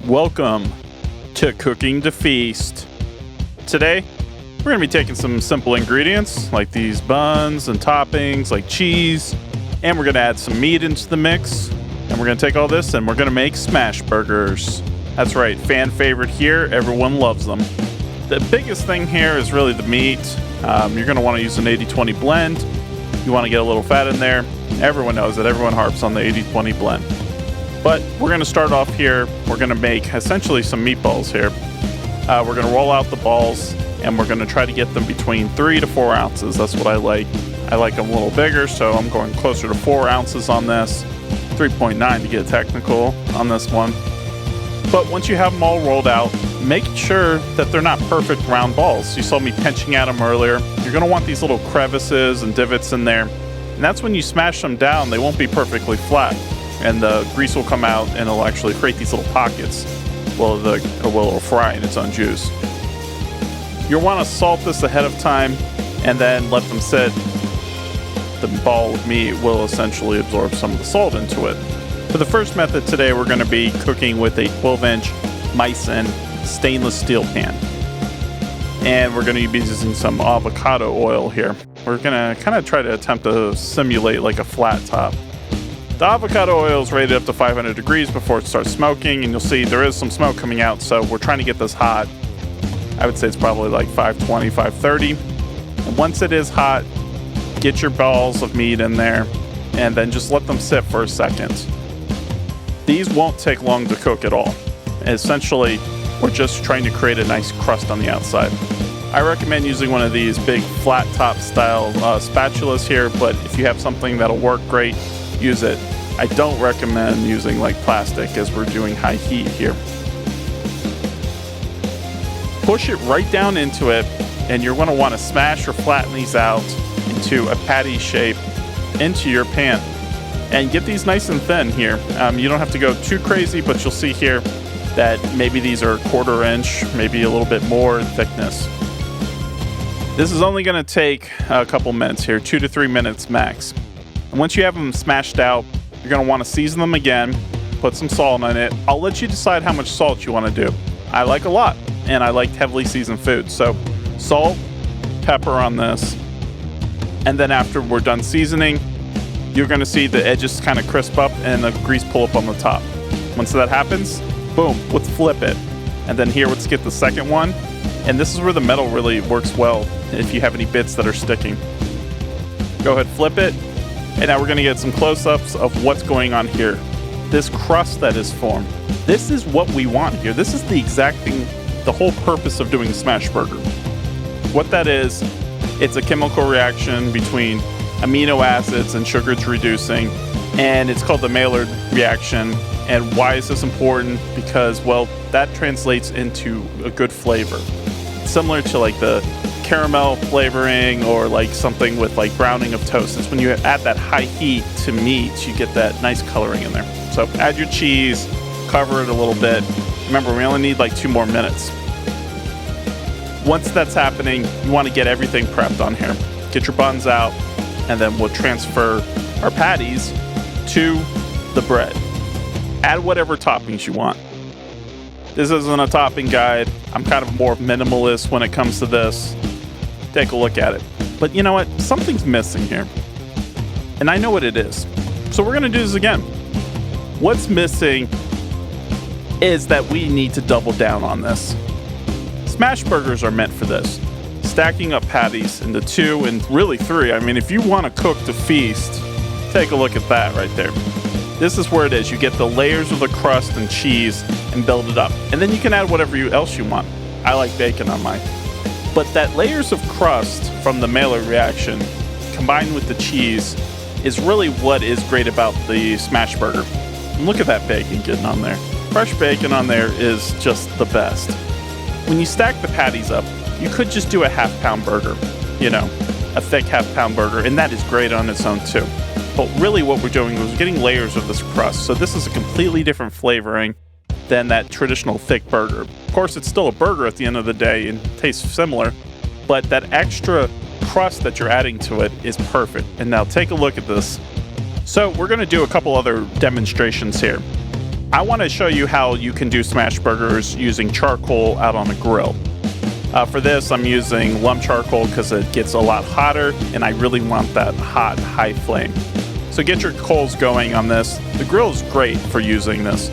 Welcome to Cooking to Feast. Today, we're going to be taking some simple ingredients like these buns and toppings like cheese, and we're going to add some meat into the mix, and we're going to take all this and we're going to make smash burgers. That's right, fan favorite here, everyone loves them. The biggest thing here is really the meat. You're going to want to use an 80-20 blend. You want to get a little fat in there. Everyone knows that, everyone harps on the 80-20 blend. But we're going to start off here. We're going to make essentially some meatballs here. We're going to roll out the balls and we're going to try to get them between 3 to 4 ounces. That's what I like. I like them a little bigger, so I'm going closer to 4 ounces on this. 3.9 to get technical on this one. But once you have them all rolled out, make sure that they're not perfect round balls. You saw me pinching at them earlier. You're going to want these little crevices and divots in there. And that's when you smash them down, they won't be perfectly flat. And the grease will come out and it'll actually create these little pockets. Well, it'll fry in its own juice. You'll want to salt this ahead of time and then let them sit. The ball of meat will essentially absorb some of the salt into it. For the first method today, we're going to be cooking with a 12-inch MISEN stainless steel pan. And we're going to be using some avocado oil here. We're going to kind of try to attempt to simulate like a flat top. The avocado oil is rated up to 500 degrees before it starts smoking, and you'll see there is some smoke coming out, so we're trying to get this hot. I would say it's probably like 520, 530. And once it is hot, get your balls of meat in there, and then just let them sit for a second. These won't take long to cook at all. Essentially, we're just trying to create a nice crust on the outside. I recommend using one of these big flat top style spatulas here, but if you have something that'll work great, use it. I don't recommend using like plastic as we're doing high heat here. Push it right down into it, and you're going to want to smash or flatten these out into a patty shape into your pan. And get these nice and thin here. You don't have to go too crazy, but you'll see here that maybe these are a 1/4 inch, maybe a little bit more in thickness. This is only going to take a couple minutes here, 2 to 3 minutes max. And once you have them smashed out, you're going to want to season them again, put some salt on it. I'll let you decide how much salt you want to do. I like a lot, and I like heavily seasoned food. So salt, pepper on this, and then after we're done seasoning, you're going to see the edges kind of crisp up and the grease pull up on the top. Once that happens, boom, let's flip it. And then here, let's get the second one. And this is where the metal really works well if you have any bits that are sticking. Go ahead, flip it. And now we're going to get some close-ups of what's going on here. This crust that is formed. This is what we want here. This is the exact thing, the whole purpose of doing a smash burger. What that is, it's a chemical reaction between amino acids and sugars reducing, and it's called the Maillard reaction. And why is this important? Because, well, that translates into a good flavor. Similar to like the caramel flavoring or like something with like browning of toast. It's when you add that high heat to meat, you get that nice coloring in there. So add your cheese, cover it a little bit. Remember, we only need like 2 more minutes. Once that's happening, you want to get everything prepped on here. Get your buns out, and then we'll transfer our patties to the bread. Add whatever toppings you want. This isn't a topping guide. I'm kind of more minimalist when it comes to this. Take a look at it. But you know what? Something's missing here. And I know what it is. So we're going to do this again. What's missing is that we need to double down on this. Smash burgers are meant for this. Stacking up patties into 2 and really 3. I mean, if you want to cook to feast, take a look at that right there. This is where it is. You get the layers of the crust and cheese and build it up. And then you can add whatever else you want. I like bacon on mine. But that layers of crust from the Maillard reaction combined with the cheese is really what is great about the smash burger. And look at that bacon getting on there. Fresh bacon on there is just the best. When you stack the patties up, you could just do a half-pound burger, you know, a thick half-pound burger, and that is great on its own too. But really what we're doing is getting layers of this crust. So this is a completely different flavoring than that traditional thick burger. Of course, it's still a burger at the end of the day and tastes similar, but that extra crust that you're adding to it is perfect. And now take a look at this. So we're going to do a couple other demonstrations here. I want to show you how you can do smash burgers using charcoal out on a grill. For this, I'm using lump charcoal because it gets a lot hotter, and I really want that hot, high flame. So get your coals going on this. The grill is great for using this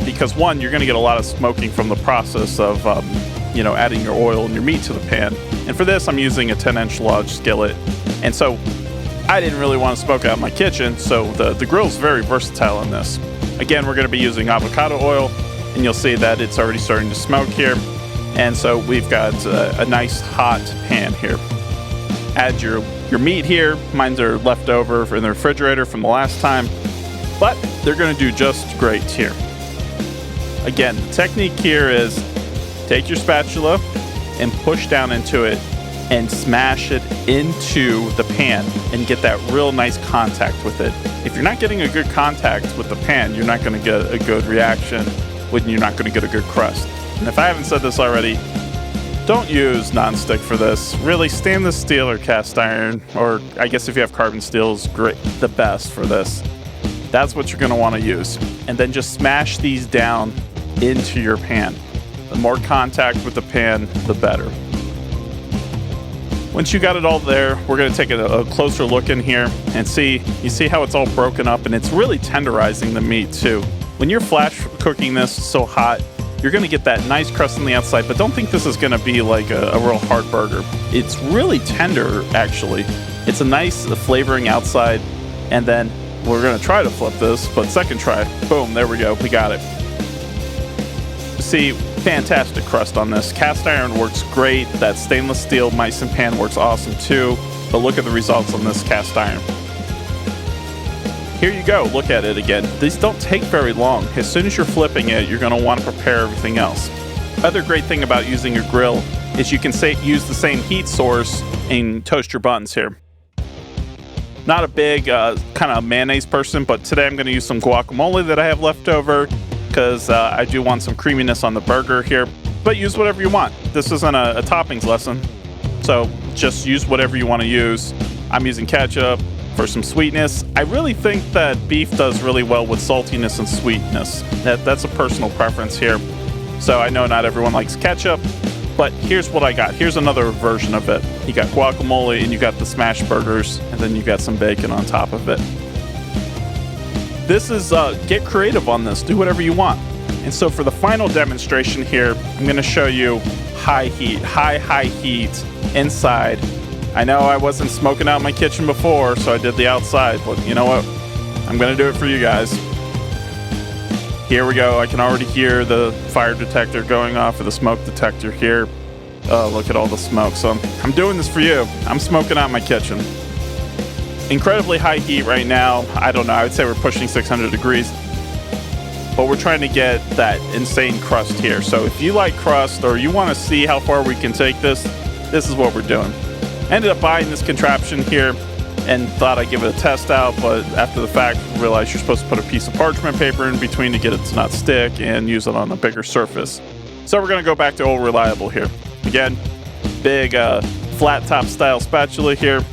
because one, you're going to get a lot of smoking from the process of adding your oil and your meat to the pan. And for this, I'm using a 10-inch Lodge Skillet. And so I didn't really want to smoke out in my kitchen, so the grill is very versatile in this. Again, we're going to be using avocado oil, and you'll see that it's already starting to smoke here. And so we've got a nice hot pan here. Add your meat here. Mine are left over in the refrigerator from the last time, but they're going to do just great here. Again, the technique here is take your spatula and push down into it and smash it into the pan and get that real nice contact with it. If you're not getting a good contact with the pan, you're not going to get a good reaction, when you're not going to get a good crust. And if I haven't said this already, don't use nonstick for this. Really, stainless steel or cast iron, or I guess if you have carbon steel is great, the best for this. That's what you're going to want to use. And then just smash these down into your pan. The more contact with the pan, the better. Once you got it all there, we're going to take a closer look in here and you see how it's all broken up, and it's really tenderizing the meat too. When you're flash cooking this so hot, you're going to get that nice crust on the outside, but don't think this is going to be like a real hard burger. It's really tender, actually. It's a nice flavoring outside, and then we're going to try to flip this, but second try, boom, there we go, we got it. See, fantastic crust on this. Cast iron works great. That stainless steel MISEN pan works awesome too. But look at the results on this cast iron. Here you go. Look at it again. These don't take very long. As soon as you're flipping it, you're going to want to prepare everything else. Other great thing about using your grill is you can use the same heat source and toast your buns here. Not a big kind of mayonnaise person, but today I'm going to use some guacamole that I have left over, because I do want some creaminess on the burger here, but use whatever you want. This isn't a toppings lesson, so just use whatever you want to use. I'm using ketchup for some sweetness. I really think that beef does really well with saltiness and sweetness. That's a personal preference here. So I know not everyone likes ketchup, but here's what I got. Here's another version of it. You got guacamole and you got the smash burgers, and then you got some bacon on top of it. This is, get creative on this, do whatever you want. And so for the final demonstration here, I'm gonna show you high heat, high heat inside. I know I wasn't smoking out my kitchen before, so I did the outside, but you know what? I'm gonna do it for you guys. Here we go, I can already hear the fire detector going off, or the smoke detector here. Oh, look at all the smoke. So I'm doing this for you. I'm smoking out my kitchen. Incredibly high heat right now. I don't know, I would say we're pushing 600 degrees, but we're trying to get that insane crust here. So if you like crust, or you want to see how far we can take this, this is what we're doing. Ended up buying this contraption here and thought I'd give it a test out, but after the fact realized you're supposed to put a piece of parchment paper in between to get it to not stick and use it on a bigger surface. So we're going to go back to old reliable here. Again, big flat top style spatula here.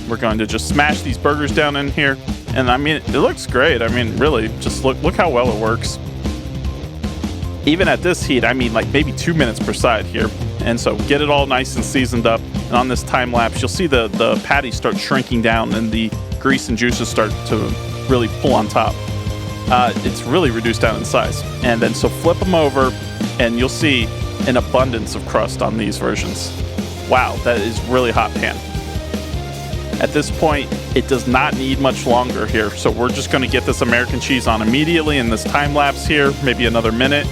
We're going to just smash these burgers down in here. And I mean, it looks great. I mean, really, just look how well it works. Even at this heat, I mean, like maybe 2 minutes per side here. And so get it all nice and seasoned up. And on this time lapse, you'll see the patties start shrinking down and the grease and juices start to really pull on top. It's really reduced down in size. And then so flip them over and you'll see an abundance of crust on these versions. Wow, that is really hot pan. At this point, it does not need much longer here. So we're just going to get this American cheese on immediately in this time lapse here, maybe another minute.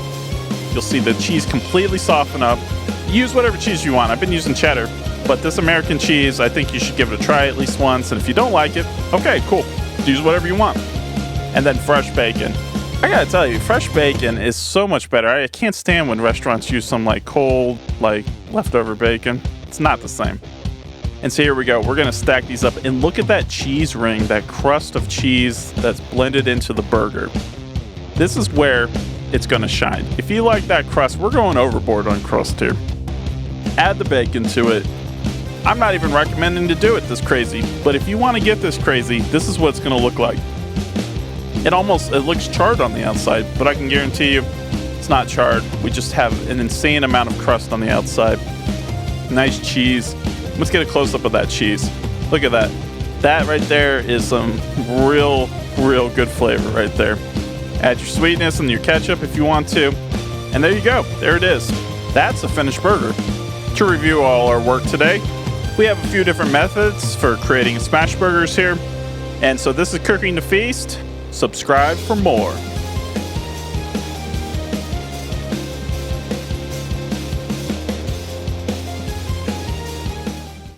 You'll see the cheese completely soften up. Use whatever cheese you want. I've been using cheddar, but this American cheese, I think you should give it a try at least once. And if you don't like it, okay, cool. Use whatever you want. And then fresh bacon. I gotta tell you, fresh bacon is so much better. I can't stand when restaurants use some like cold, like leftover bacon. It's not the same. And so here we go. We're going to stack these up. And look at that cheese ring, that crust of cheese that's blended into the burger. This is where it's going to shine. If you like that crust, we're going overboard on crust here. Add the bacon to it. I'm not even recommending to do it this crazy, but if you want to get this crazy, this is what it's going to look like. It looks charred on the outside, but I can guarantee you it's not charred. We just have an insane amount of crust on the outside. Nice cheese. Let's get a close-up of that cheese. Look at that. That right there is some real good flavor right there. Add your sweetness and your ketchup if you want to. And there you go. There it is. That's a finished burger. To review all our work today, we have a few different methods for creating smash burgers here. And so this is Cooking to Feast. Subscribe for more.